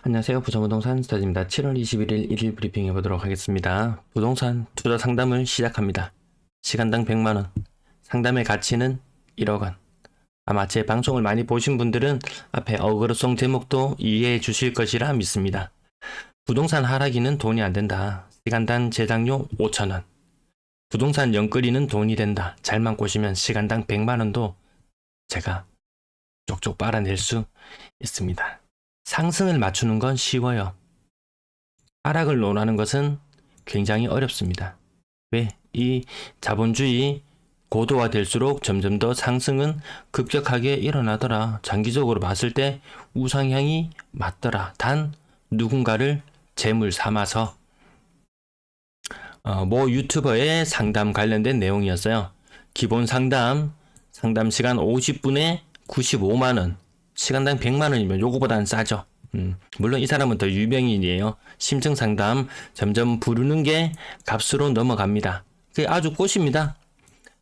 안녕하세요. 부천부동산 스타디입니다. 7월 21일 1일 브리핑 해보도록 하겠습니다. 부동산 투자 상담을 시작합니다. 시간당 100만원, 상담의 가치는 1억원. 아마 제 방송을 많이 보신 분들은 앞에 어그로송 제목도 이해해 주실 것이라 믿습니다. 부동산 하락이는 돈이 안 된다. 시간당 제작료 5,000원. 부동산 연끌이는 돈이 된다. 잘만 꼬시면 시간당 100만원도 제가 쪽쪽 빨아낼 수 있습니다. 상승을 맞추는 건 쉬워요. 하락을 논하는 것은 굉장히 어렵습니다. 왜? 이 자본주의 고도화될수록 점점 더 상승은 급격하게 일어나더라. 장기적으로 봤을 때 우상향이 맞더라. 단 누군가를 재물 삼아서 모 유튜버의 상담 관련된 내용이었어요. 기본 상담 시간 50분에 95만원, 시간당 100만원이면 요거보다는 싸죠. 물론 이 사람은 더 유명인이에요. 심층상담 점점 부르는 게 값으로 넘어갑니다. 그게 아주 꽃입니다.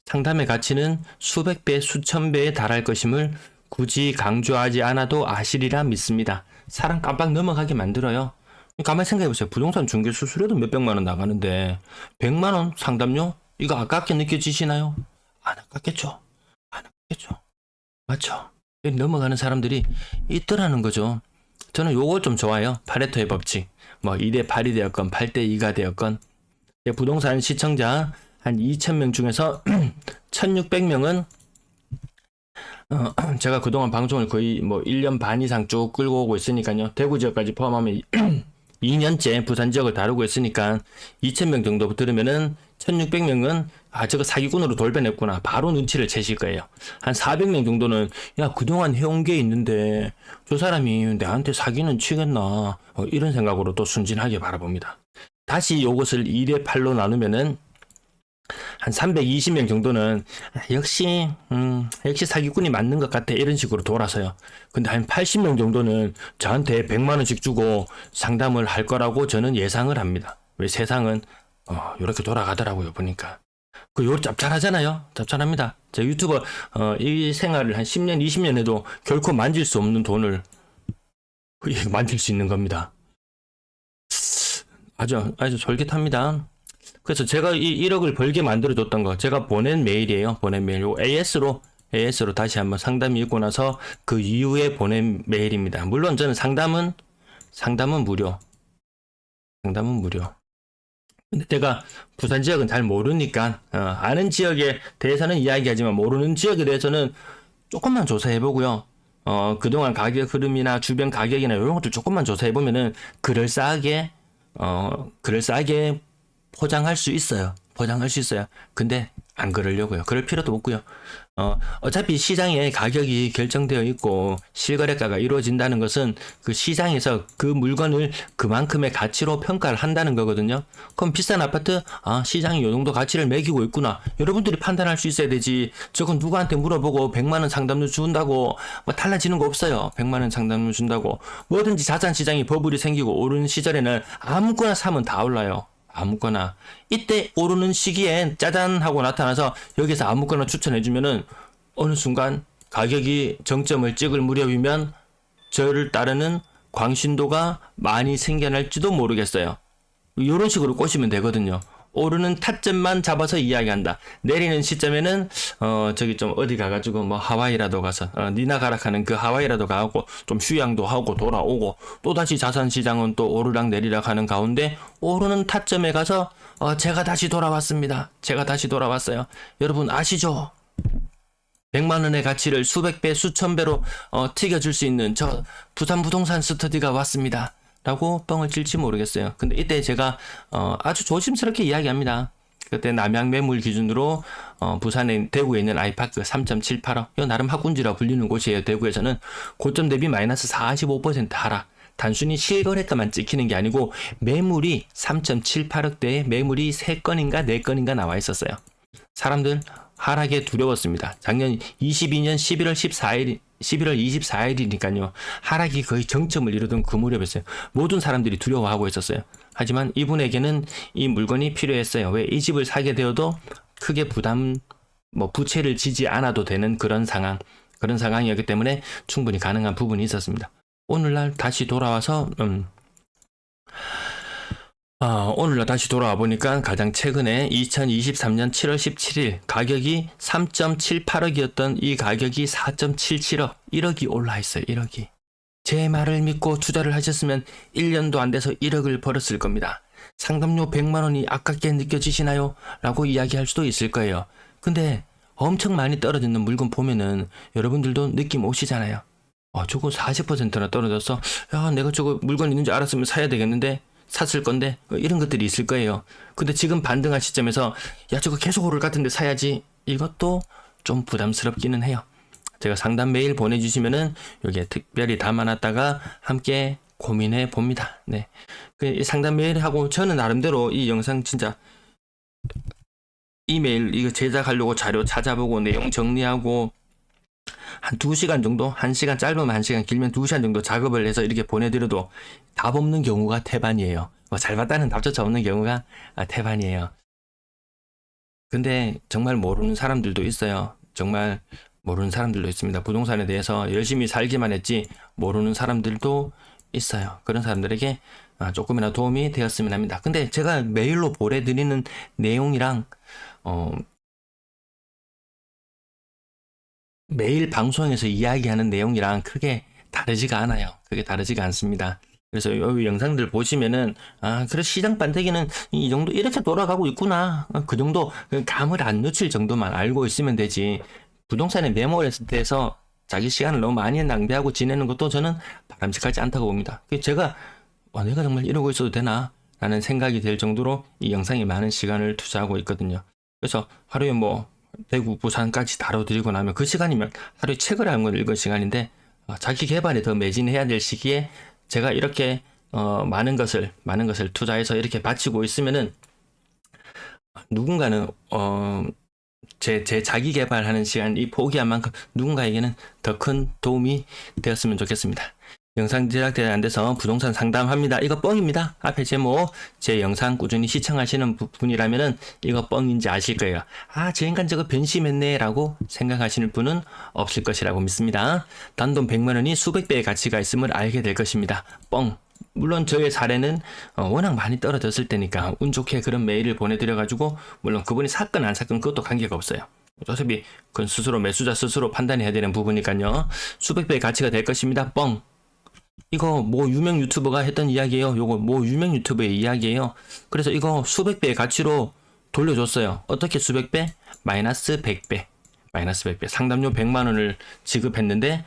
상담의 가치는 수백 배, 수천 배에 달할 것임을 굳이 강조하지 않아도 아시리라 믿습니다. 사람 깜빡 넘어가게 만들어요. 가만히 생각해보세요. 부동산 중개 수수료도 몇백만원 나가는데 100만원 상담료? 이거 아깝게 느껴지시나요? 안 아깝겠죠. 안 아깝겠죠. 맞죠? 넘어가는 사람들이 있더라는 거죠. 저는 요걸 좀 좋아요. 파레토의 법칙. 2대 8이 되었건 8대 2가 되었건 부동산 시청자 한 2,000명 중에서 1,600명은 제가 그동안 방송을 거의 1년 반 이상 쭉 끌고 오고 있으니까요. 대구 지역까지 포함하면 2년째 부산 지역을 다루고 있으니까 2,000명 정도 들으면은 1,600명은 저거 사기꾼으로 돌변했구나. 바로 눈치를 채실 거예요. 한 400명 정도는 야 그동안 해온 게 있는데 저 사람이 나한테 사기는 치겠나 이런 생각으로 또 순진하게 바라봅니다. 다시 요것을 2대 8로 나누면은 한 320명 정도는 역시 사기꾼이 맞는 것 같아 이런 식으로 돌아서요. 근데 한 80명 정도는 저한테 100만원씩 주고 상담을 할 거라고 저는 예상을 합니다. 왜 세상은 이렇게 돌아가더라고요. 보니까 요 짭짤하잖아요. 짭짤합니다. 제 유튜버 이 생활을 한 10년 20년 해도 결코 만질 수 없는 돈을 만질 수 있는 겁니다. 아주 솔깃합니다. 그래서 제가 이 1억을 벌게 만들어줬던 거 제가 보낸 메일이에요. 보낸 메일. 요 AS로 다시 한번 상담이 있고 나서 그 이후에 보낸 메일입니다. 물론 저는 상담은 무료. 상담은 무료. 근데 제가 부산 지역은 잘 모르니까 아는 지역에 대해서는 이야기하지만 모르는 지역에 대해서는 조금만 조사해보고요. 그동안 가격 흐름이나 주변 가격이나 이런 것들 조금만 조사해보면은 그럴싸하게 포장할 수 있어요. 근데 안 그러려고요. 그럴 필요도 없고요. 어차피 시장에 가격이 결정되어 있고 실거래가가 이루어진다는 것은 그 시장에서 그 물건을 그만큼의 가치로 평가를 한다는 거거든요. 그럼 비싼 아파트, 시장이 요 정도 가치를 매기고 있구나. 여러분들이 판단할 수 있어야 되지. 저건 누구한테 물어보고 100만원 상담료 준다고 달라지는 거 없어요. 100만원 상담료 준다고. 뭐든지 자산시장이 버블이 생기고 오르는 시절에는 아무거나 사면 다 올라요. 아무거나. 이때 오르는 시기엔 짜잔 하고 나타나서 여기서 아무거나 추천해주면은 어느 순간 가격이 정점을 찍을 무렵이면 저를 따르는 광신도가 많이 생겨날지도 모르겠어요. 이런 식으로 꼬시면 되거든요. 오르는 타점만 잡아서 이야기한다. 내리는 시점에는 저기 좀 어디 가가지고 하와이라도 가서 니나 가락하는 그 하와이라도 가고 좀 휴양도 하고 돌아오고 또다시 자산시장은 또 오르락 내리락 하는 가운데 오르는 타점에 가서 제가 다시 돌아왔습니다. 제가 다시 돌아왔어요. 여러분 아시죠? 100만원의 가치를 수백 배 수천 배로 튀겨줄 수 있는 저 부산 부동산 스터디가 왔습니다. 라고 뻥을 칠지 모르겠어요. 근데 이때 제가 아주 조심스럽게 이야기합니다. 그때 남양 매물 기준으로 부산에 대구에 있는 아이파크 3.78억 이 나름 학군지라 불리는 곳이에요. 대구에서는 고점 대비 마이너스 45% 하락. 단순히 실거래가만 찍히는 게 아니고 매물이 3.78억대에 매물이 3건인가 4건인가 나와 있었어요. 사람들 하락에 두려웠습니다. 작년 22년 11월 24일이니까요. 하락이 거의 정점을 이루던 그 무렵이었어요. 모든 사람들이 두려워하고 있었어요. 하지만 이분에게는 이 물건이 필요했어요. 왜? 이 집을 사게 되어도 크게 부채를 지지 않아도 되는 그런 상황이었기 때문에 충분히 가능한 부분이 있었습니다. 오늘날 다시 돌아와서 오늘날 다시 돌아와 보니까 가장 최근에 2023년 7월 17일 가격이 3.78억이었던 이 가격이 4.77억, 1억이 올라 있어요. 1억이. 제 말을 믿고 투자를 하셨으면 1년도 안 돼서 1억을 벌었을 겁니다. 상담료 100만 원이 아깝게 느껴지시나요? 라고 이야기할 수도 있을 거예요. 근데 엄청 많이 떨어지는 물건 보면은 여러분들도 느낌 오시잖아요. 저거 40%나 떨어졌어. 야, 내가 저거 물건 있는 줄 알았으면 사야 되겠는데? 샀을 건데? 이런 것들이 있을 거예요. 근데 지금 반등한 시점에서 야, 저거 계속 오를 것 같은데 사야지. 이것도 좀 부담스럽기는 해요. 제가 상담 메일 보내주시면은 여기에 특별히 담아놨다가 함께 고민해 봅니다. 네. 그 상담 메일하고 저는 나름대로 이 영상 진짜 이메일 이거 제작하려고 자료 찾아보고 내용 정리하고 한 2시간 정도? 1시간 짧으면 1시간, 길면 2시간 정도 작업을 해서 이렇게 보내드려도 답 없는 경우가 태반이에요. 잘 봤다는 답조차 없는 경우가 태반이에요. 근데 정말 모르는 사람들도 있어요. 정말 모르는 사람들도 있습니다. 부동산에 대해서 열심히 살기만 했지 모르는 사람들도 있어요. 그런 사람들에게 조금이나 도움이 되었으면 합니다. 근데 제가 메일로 보내드리는 내용이랑 매일 방송에서 이야기하는 내용이랑 크게 다르지가 않아요. 크게 다르지가 않습니다. 그래서 이 영상들 보시면은 그래 시장 반대기는 이 정도 이렇게 돌아가고 있구나. 그 정도 감을 안 놓칠 정도만 알고 있으면 되지. 부동산에 매몰했을 때에서 자기 시간을 너무 많이 낭비하고 지내는 것도 저는 바람직하지 않다고 봅니다. 제가 내가 정말 이러고 있어도 되나? 라는 생각이 들 정도로 이 영상에 많은 시간을 투자하고 있거든요. 그래서 하루에 대구, 부산까지 다뤄드리고 나면 그 시간이면 하루에 책을 한 권 읽을 시간인데 자기 개발에 더 매진해야 될 시기에 제가 이렇게 많은 것을 투자해서 이렇게 바치고 있으면은 누군가는 제 자기 개발하는 시간 이 포기한 만큼 누군가에게는 더 큰 도움이 되었으면 좋겠습니다. 영상 제작대에 안 돼서 부동산 상담합니다. 이거 뻥입니다. 앞에 제목, 제 영상 꾸준히 시청하시는 분이라면은 이거 뻥인지 아실 거예요. 저 인간 저거 변심했네 라고 생각하시는 분은 없을 것이라고 믿습니다. 단돈 100만 원이 수백 배의 가치가 있음을 알게 될 것입니다. 뻥. 물론 저의 사례는 워낙 많이 떨어졌을 때니까 운 좋게 그런 메일을 보내드려가지고 물론 그분이 샀건 안 샀건 그것도 관계가 없어요. 어차피 그건 스스로 매수자 스스로 판단해야 되는 부분이니까요. 수백 배의 가치가 될 것입니다. 뻥. 이거 유명 유튜버가 했던 이야기예요. 요거 유명 유튜버의 이야기예요. 그래서 이거 수백 배의 가치로 돌려줬어요. 어떻게 수백 배? 마이너스 100배. 마이너스 100배. 상담료 100만 원을 지급했는데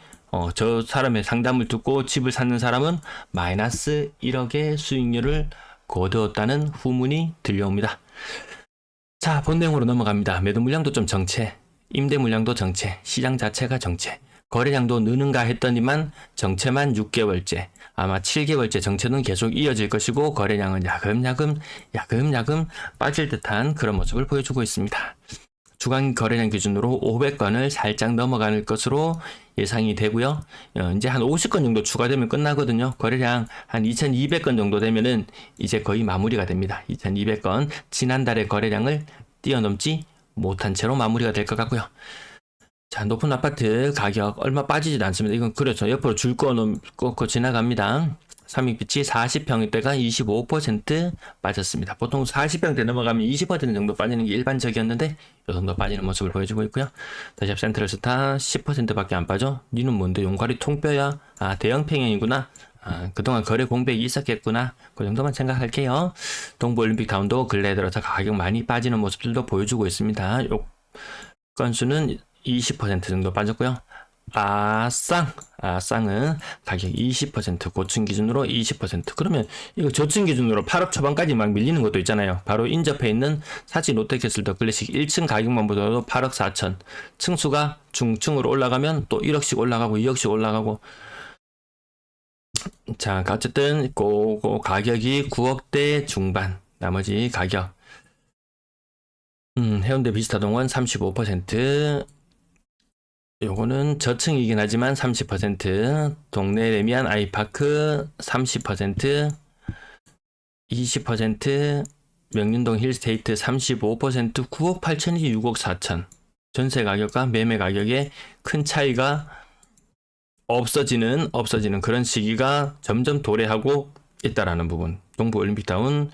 저 사람의 상담을 듣고 집을 샀는 사람은 마이너스 1억의 수익률을 거두었다는 후문이 들려옵니다. 자, 본 내용으로 넘어갑니다. 매도 물량도 좀 정체, 임대 물량도 정체, 시장 자체가 정체. 거래량도 느는가 했더니만 정체만 6개월째, 아마 7개월째 정체는 계속 이어질 것이고 거래량은 야금야금 빠질 듯한 그런 모습을 보여주고 있습니다. 주간 거래량 기준으로 500건을 살짝 넘어갈 것으로 예상이 되고요. 이제 한 50건 정도 추가되면 끝나거든요. 거래량 한 2200건 정도 되면은 이제 거의 마무리가 됩니다. 2200건 지난달의 거래량을 뛰어넘지 못한 채로 마무리가 될 것 같고요. 자, 높은 아파트 가격 얼마 빠지지도 않습니다. 이건 그렇죠. 옆으로 줄 꺾고 지나갑니다. 삼익빛이 40평대가 25% 빠졌습니다. 보통 40평대 넘어가면 20% 정도 빠지는 게 일반적이었는데 이 정도 빠지는 모습을 보여주고 있고요. 더샵 센트럴스타 10%밖에 안 빠져. 니는 뭔데 용가리 통뼈야? 대형 평형이구나. 그동안 거래 공백이 있었겠구나. 그 정도만 생각할게요. 동부올림픽 타운도 근래에 들어서 가격 많이 빠지는 모습들도 보여주고 있습니다. 요 건수는 20% 정도 빠졌고요. 아쌍은 가격 20% 고층 기준으로 20%. 그러면 이거 저층 기준으로 8억 초반까지 막 밀리는 것도 있잖아요. 바로 인접해 있는 사치 롯데캐슬 더 클래식 1층 가격만 보더라도 8억 4천. 층수가 중층으로 올라가면 또 1억씩 올라가고 2억씩 올라가고. 자, 어쨌든 가격이 9억대 중반. 나머지 가격. 해운대 비스타동원 35%. 요거는 저층이긴 하지만 30%, 동네 레미안 아이파크 30%, 20%, 명륜동 힐스테이트 35%, 9억 8천이 6억 4천. 전세 가격과 매매 가격에 큰 차이가 없어지는 그런 시기가 점점 도래하고 있다라는 부분. 동부 올림픽다운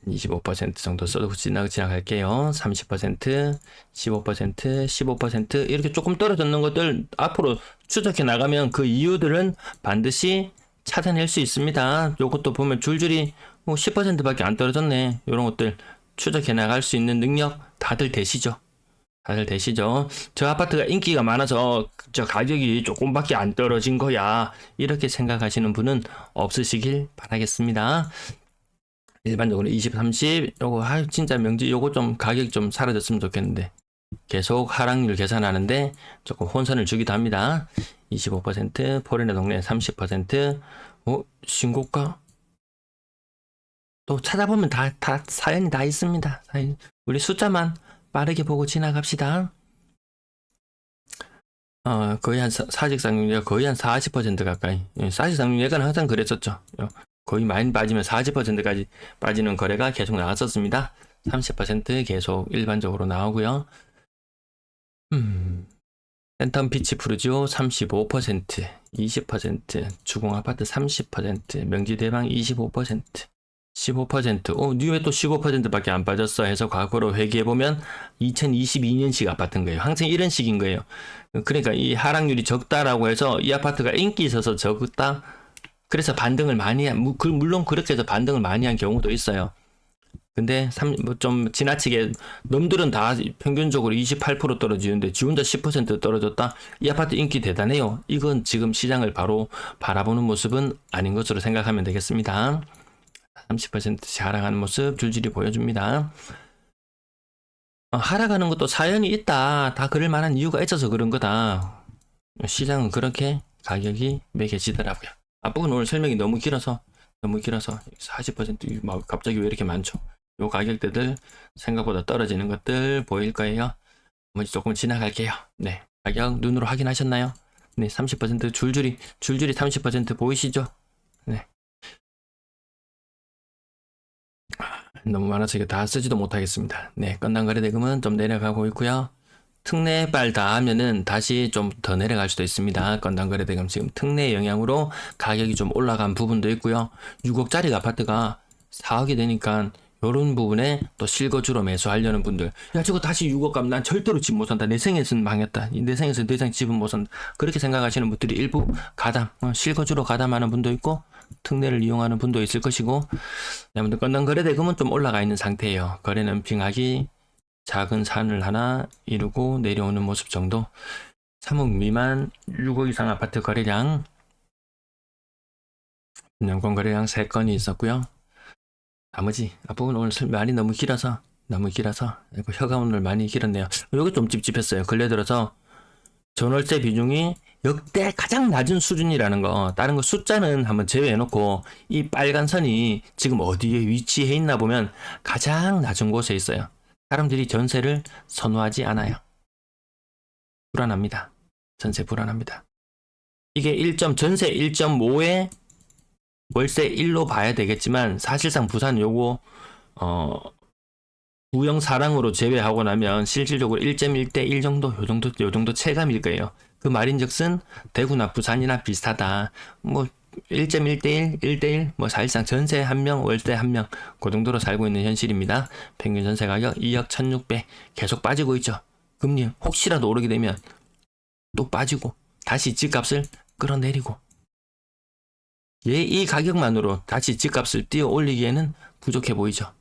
25% 정도 써도 지나갈게요. 30%, 15%, 15% 이렇게 조금 떨어졌는 것들 앞으로 추적해 나가면 그 이유들은 반드시 찾아낼 수 있습니다. 요것도 보면 줄줄이 뭐 10%밖에 안 떨어졌네. 이런 것들 추적해 나갈 수 있는 능력 다들 되시죠? 다들 되시죠? 저 아파트가 인기가 많아서 저 가격이 조금밖에 안 떨어진 거야. 이렇게 생각하시는 분은 없으시길 바라겠습니다. 일반적으로 20, 30 요거 진짜 명지 요거 좀 가격 좀 사라졌으면 좋겠는데 계속 하락률 계산하는데 조금 혼선을 주기도 합니다. 25%, 포레네 동네 30%, 신고가? 또 찾아보면 다 사연이 다 있습니다. 우리 숫자만 빠르게 보고 지나갑시다. 거의 한 사직상률 거의 한 40% 가까이. 사직상률은 항상 그랬었죠. 거의 많이 빠지면 40%까지 빠지는 거래가 계속 나왔었습니다. 30% 계속 일반적으로 나오고요. 센텀 피치 푸르지오 35%, 20%, 주공아파트 30%, 명지대방 25%, 15%, 뉴에 또 15%밖에 안 빠졌어 해서 과거로 회귀해보면 2022년식 아파트인 거예요. 항상 이런 식인 거예요. 그러니까 이 하락률이 적다라고 해서 이 아파트가 인기 있어서 적다. 그래서 반등을 많이 물론 그렇게 해서 반등을 많이 한 경우도 있어요. 근데 좀 지나치게 놈들은 다 평균적으로 28% 떨어지는데 지 혼자 10% 떨어졌다. 이 아파트 인기 대단해요. 이건 지금 시장을 바로 바라보는 모습은 아닌 것으로 생각하면 되겠습니다. 30%씩 하락하는 모습 줄줄이 보여줍니다. 하락하는 것도 사연이 있다. 다 그럴 만한 이유가 있어서 그런 거다. 시장은 그렇게 가격이 매겨지더라고요. 앞부분 오늘 설명이 너무 길어서 40% 갑자기 왜 이렇게 많죠? 요 가격대들 생각보다 떨어지는 것들 보일 거예요. 조금 지나갈게요. 네, 가격 눈으로 확인하셨나요? 네, 30% 줄줄이 30% 보이시죠? 네. 너무 많아서 이거 다 쓰지도 못하겠습니다. 네, 건당 거래 대금은 좀 내려가고 있고요. 특례발 다 하면은 다시 좀 더 내려갈 수도 있습니다. 건당 거래 대금 지금 특례 영향으로 가격이 좀 올라간 부분도 있고요. 6억짜리 아파트가 4억이 되니까 요런 부분에 또 실거주로 매수하려는 분들, 야 저거 다시 6억 가면 난 절대로 집 못 산다. 내 생에서는 망했다. 내 생에서 더 이상 집은 못 산다. 그렇게 생각하시는 분들이 일부 가담, 실거주로 가담하는 분도 있고 특례를 이용하는 분도 있을 것이고, 아무튼 건당 거래 대금은 좀 올라가 있는 상태예요. 거래는 빙하기 작은 산을 하나 이루고 내려오는 모습 정도. 3억 미만 6억 이상 아파트 거래량, 분양권 거래량 3건이 있었고요. 나머지 앞부분 오늘 말이 너무 길어서 혀가 오늘 많이 길었네요. 여기 좀 찝찝했어요. 근래 들어서 전월세 비중이 역대 가장 낮은 수준이라는 거, 다른 거 숫자는 한번 제외해놓고 이 빨간 선이 지금 어디에 위치해 있나 보면 가장 낮은 곳에 있어요. 사람들이 전세를 선호하지 않아요. 불안합니다. 전세 불안합니다. 이게 전세 1.5에 월세 1로 봐야 되겠지만 사실상 부산 요거 구형 사랑으로 제외하고 나면 실질적으로 1.1대 1 정도 요 정도 체감일 거예요. 그 말인즉슨 대구나 부산이나 비슷하다. 뭐 1.1대1, 1대1, 뭐 사실상 전세 한 명, 월세 한 명, 그 정도로 살고 있는 현실입니다. 평균 전세 가격 2억 1,600 계속 빠지고 있죠. 금리 혹시라도 오르게 되면 또 빠지고 다시 집값을 끌어내리고, 이 가격만으로 다시 집값을 띄워 올리기에는 부족해 보이죠.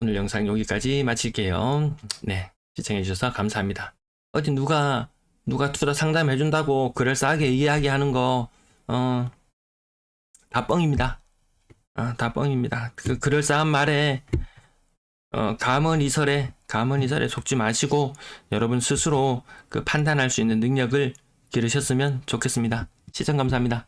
오늘 영상 여기까지 마칠게요. 네, 시청해주셔서 감사합니다. 어디 누가 투자 상담해준다고 그럴싸하게 이야기하는 거 다 뻥입니다. 다 뻥입니다. 그 그럴싸한 말에 감언이설에 속지 마시고 여러분 스스로 그 판단할 수 있는 능력을 기르셨으면 좋겠습니다. 시청 감사합니다.